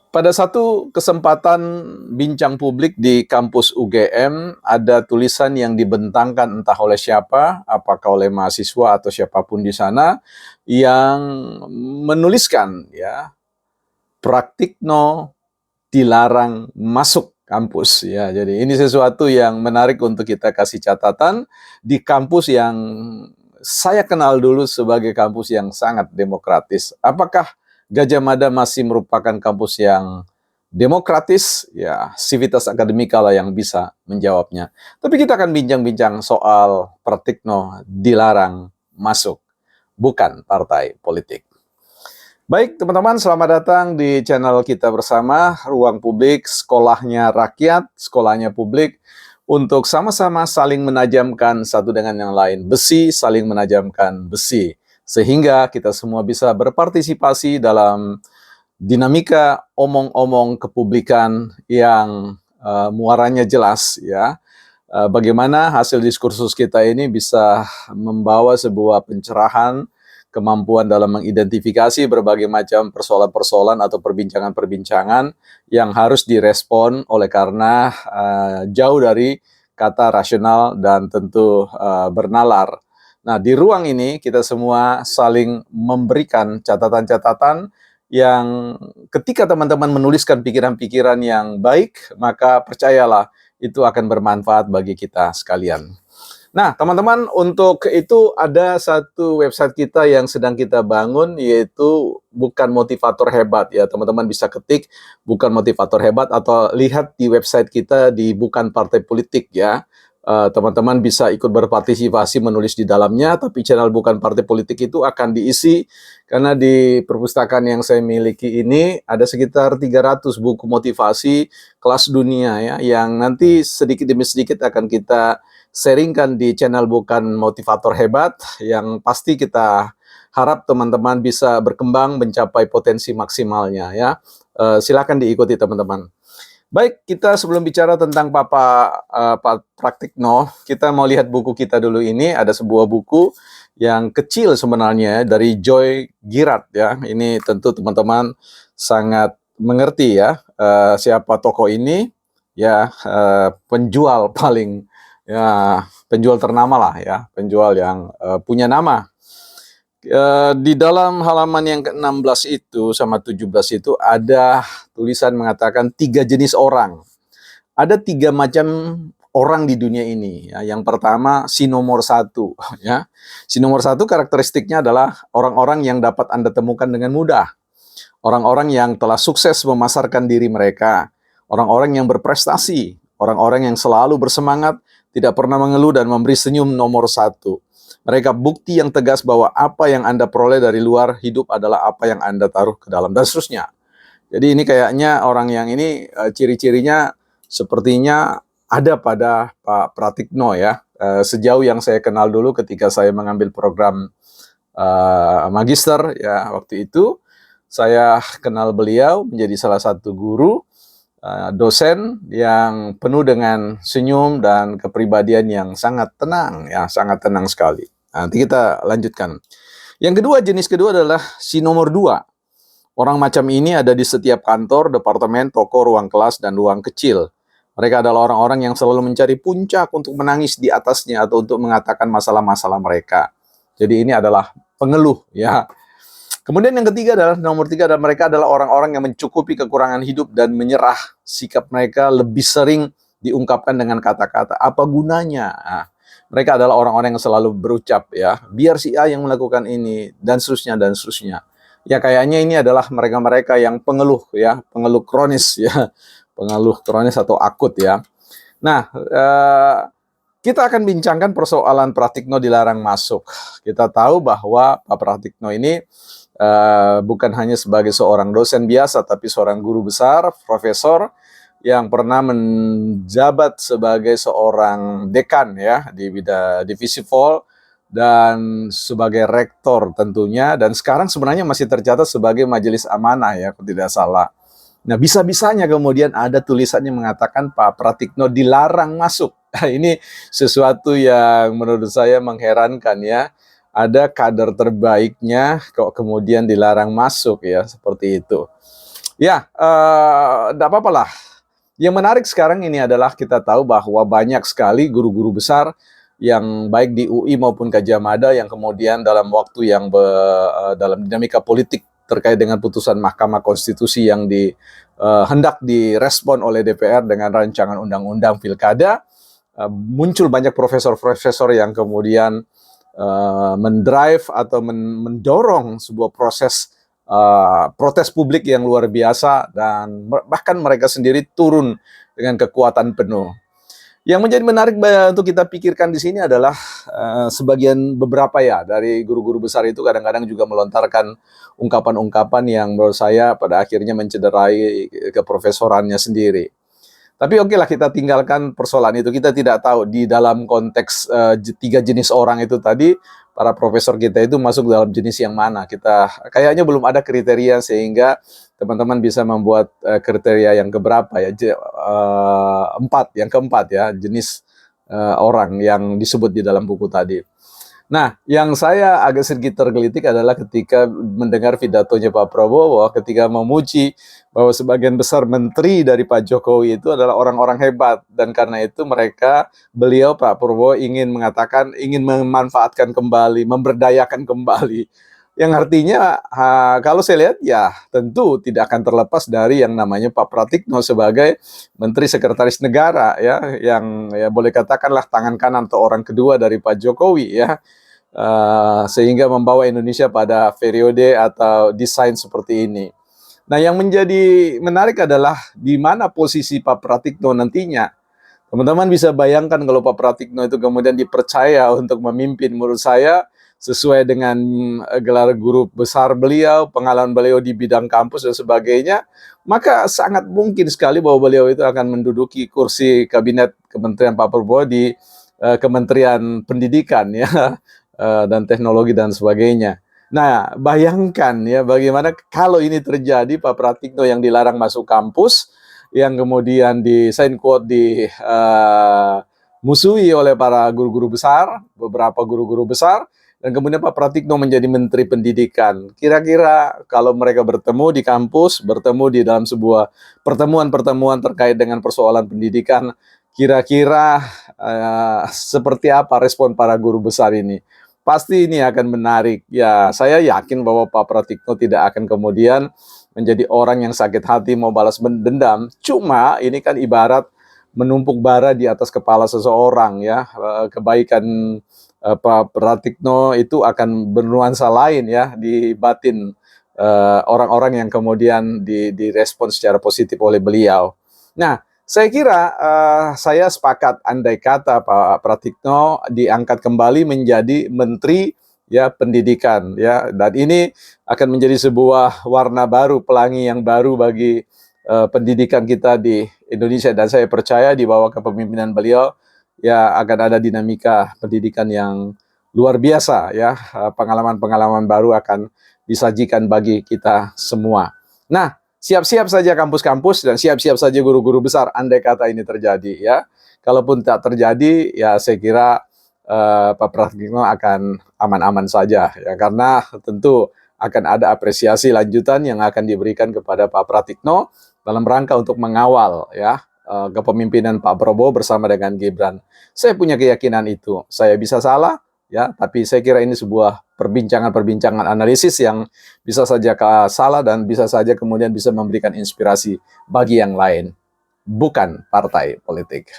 Pada satu kesempatan bincang publik di kampus UGM, ada tulisan yang dibentangkan entah oleh siapa, apakah oleh mahasiswa atau siapapun di sana, yang menuliskan ya, Praktikno dilarang masuk kampus ya. Jadi ini sesuatu yang menarik untuk kita kasih catatan di kampus yang saya kenal dulu sebagai kampus yang sangat demokratis. Apakah Gajah Mada masih merupakan kampus yang demokratis? Ya, Civitas Akademika lah yang bisa menjawabnya. Tapi kita akan bincang-bincang soal Pratikno dilarang masuk, bukan partai politik. Baik, teman-teman, selamat datang di channel kita bersama, Ruang Publik, sekolahnya rakyat, sekolahnya publik, untuk sama-sama saling menajamkan satu dengan yang lain. Besi saling menajamkan besi, sehingga kita semua bisa berpartisipasi dalam dinamika omong-omong kepublikan yang muaranya jelas, ya. Bagaimana hasil diskursus kita ini bisa membawa sebuah pencerahan, kemampuan dalam mengidentifikasi berbagai macam persoalan-persoalan atau perbincangan-perbincangan yang harus direspon oleh karena jauh dari kata rasional dan tentu bernalar. Nah, di ruang ini kita semua saling memberikan catatan-catatan yang ketika teman-teman menuliskan pikiran-pikiran yang baik, maka percayalah itu akan bermanfaat bagi kita sekalian. Nah, teman-teman, untuk itu ada satu website kita yang sedang kita bangun, yaitu Bukan Motivator Hebat. Ya, teman-teman bisa ketik Bukan Motivator Hebat atau lihat di website kita di Bukan Partai Politik ya. Teman-teman bisa ikut berpartisipasi menulis di dalamnya, tapi channel Bukan Partai Politik itu akan diisi karena di perpustakaan yang saya miliki ini ada sekitar 300 buku motivasi kelas dunia ya, yang nanti sedikit demi sedikit akan kita sharingkan di channel Bukan Motivator Hebat, yang pasti kita harap teman-teman bisa berkembang mencapai potensi maksimalnya ya. Silakan diikuti teman-teman. Baik, kita sebelum bicara tentang Pak Praktikno, kita mau lihat buku kita dulu ini. Ada sebuah buku yang kecil sebenarnya dari Joy Girard ya. Ini tentu teman-teman sangat mengerti ya siapa tokoh ini ya, penjual paling ya, penjual ternama lah ya, penjual yang punya nama. Di dalam halaman yang ke-16 itu sama 17 itu ada tulisan mengatakan 3 jenis orang. Ada 3 macam orang di dunia ini ya. Yang pertama si nomor 1 ya. Si nomor 1 karakteristiknya adalah orang-orang yang dapat Anda temukan dengan mudah. Orang-orang yang telah sukses memasarkan diri mereka, orang-orang yang berprestasi, orang-orang yang selalu bersemangat, tidak pernah mengeluh dan memberi senyum nomor 1. Mereka bukti yang tegas bahwa apa yang Anda peroleh dari luar hidup adalah apa yang Anda taruh ke dalam, dan seterusnya. Jadi ini kayaknya orang yang ini ciri-cirinya sepertinya ada pada Pak Pratikno ya. Sejauh yang saya kenal dulu ketika saya mengambil program magister ya, waktu itu saya kenal beliau menjadi salah satu guru dosen yang penuh dengan senyum dan kepribadian yang sangat tenang ya, sangat tenang sekali. Nanti kita lanjutkan. Yang kedua, jenis kedua adalah si nomor 2. Orang macam ini ada di setiap kantor, departemen, toko, ruang kelas, dan ruang kecil. Mereka adalah orang-orang yang selalu mencari puncak untuk menangis di atasnya atau untuk mengatakan masalah-masalah mereka. Jadi ini adalah pengeluh ya. Kemudian yang ketiga adalah, nomor 3 adalah mereka adalah orang-orang yang mencukupi kekurangan hidup dan menyerah. Sikap mereka lebih sering diungkapkan dengan kata-kata, apa gunanya? Nah, mereka adalah orang-orang yang selalu berucap ya, biar si A yang melakukan ini, dan seterusnya, dan seterusnya. Ya kayaknya ini adalah mereka-mereka yang pengeluh ya, pengeluh kronis ya, pengeluh kronis atau akut ya. Nah, kita akan bincangkan persoalan Pratikno dilarang masuk. Kita tahu bahwa Pak Pratikno ini bukan hanya sebagai seorang dosen biasa, tapi seorang guru besar, profesor, yang pernah menjabat sebagai seorang dekan ya di bidang divisi Vol, dan sebagai rektor tentunya, dan sekarang sebenarnya masih tercatat sebagai majelis amanah ya, kalau tidak salah. Nah, bisa-bisanya kemudian ada tulisannya mengatakan Pak Pratikno dilarang masuk. Ini sesuatu yang menurut saya mengherankan ya. Ada kader terbaiknya kok kemudian dilarang masuk ya, seperti itu. Ya, nggak apa-apa lah. Yang menarik sekarang ini adalah kita tahu bahwa banyak sekali guru-guru besar yang baik di UI maupun Gadjah Mada yang kemudian dalam waktu yang dalam dinamika politik terkait dengan putusan Mahkamah Konstitusi yang hendak direspon oleh DPR dengan rancangan undang-undang pilkada, muncul banyak profesor-profesor yang kemudian mendrive atau mendorong sebuah proses protes publik yang luar biasa dan bahkan mereka sendiri turun dengan kekuatan penuh. Yang menjadi menarik untuk kita pikirkan di sini adalah sebagian beberapa ya dari guru-guru besar itu kadang-kadang juga melontarkan ungkapan-ungkapan yang menurut saya pada akhirnya mencederai keprofesorannya sendiri. Tapi oke lah kita tinggalkan persoalan itu. Kita tidak tahu di dalam konteks tiga jenis orang itu tadi, para profesor kita itu masuk dalam jenis yang mana. Kita kayaknya belum ada kriteria sehingga teman-teman bisa membuat kriteria yang keberapa ya, yang keempat ya, jenis orang yang disebut di dalam buku tadi. Nah, yang saya agak sedikit tergelitik adalah ketika mendengar pidatonya Pak Prabowo, ketika memuji bahwa sebagian besar menteri dari Pak Jokowi itu adalah orang-orang hebat, dan karena itu beliau Pak Prabowo ingin mengatakan, ingin memanfaatkan kembali, memberdayakan kembali. Yang artinya, kalau saya lihat ya tentu tidak akan terlepas dari yang namanya Pak Pratikno sebagai Menteri Sekretaris Negara ya, yang ya boleh katakanlah tangan kanan atau orang kedua dari Pak Jokowi ya. Sehingga membawa Indonesia pada periode atau desain seperti ini. Nah, yang menjadi menarik adalah di mana posisi Pak Pratikno nantinya. Teman-teman bisa bayangkan kalau Pak Pratikno itu kemudian dipercaya untuk memimpin, menurut saya sesuai dengan gelar guru besar beliau, pengalaman beliau di bidang kampus dan sebagainya, maka sangat mungkin sekali bahwa beliau itu akan menduduki kursi kabinet Kementerian Pak Prabowo di Kementerian Pendidikan ya. Dan teknologi dan sebagainya. Nah, bayangkan ya bagaimana kalau ini terjadi, Pak Pratikno yang dilarang masuk kampus, yang kemudian sign quote musuhi oleh para guru-guru besar, beberapa guru-guru besar, dan kemudian Pak Pratikno menjadi Menteri Pendidikan. Kira-kira kalau mereka bertemu di kampus, bertemu di dalam sebuah pertemuan-pertemuan terkait dengan persoalan pendidikan, kira-kira seperti apa respon para guru besar ini? Pasti ini akan menarik. Ya, saya yakin bahwa Pak Pratikno tidak akan kemudian menjadi orang yang sakit hati mau balas dendam. Cuma ini kan ibarat menumpuk bara di atas kepala seseorang ya. Kebaikan Pak Pratikno itu akan bernuansa lain ya di batin orang-orang yang kemudian direspon secara positif oleh beliau. Nah, saya kira saya sepakat andai kata Pak Pratikno diangkat kembali menjadi Menteri ya Pendidikan ya, dan ini akan menjadi sebuah warna baru, pelangi yang baru bagi pendidikan kita di Indonesia, dan saya percaya di bawah kepemimpinan beliau ya akan ada dinamika pendidikan yang luar biasa ya, pengalaman-pengalaman baru akan disajikan bagi kita semua. Nah, siap-siap saja kampus-kampus dan siap-siap saja guru-guru besar andai kata ini terjadi ya. Kalaupun tak terjadi ya saya kira Pak Pratikno akan aman-aman saja ya, karena tentu akan ada apresiasi lanjutan yang akan diberikan kepada Pak Pratikno dalam rangka untuk mengawal ya kepemimpinan Pak Prabowo bersama dengan Gibran. Saya punya keyakinan itu. Saya bisa salah ya, tapi saya kira ini sebuah perbincangan-perbincangan analisis yang bisa saja salah dan bisa saja kemudian bisa memberikan inspirasi bagi yang lain, bukan partai politik.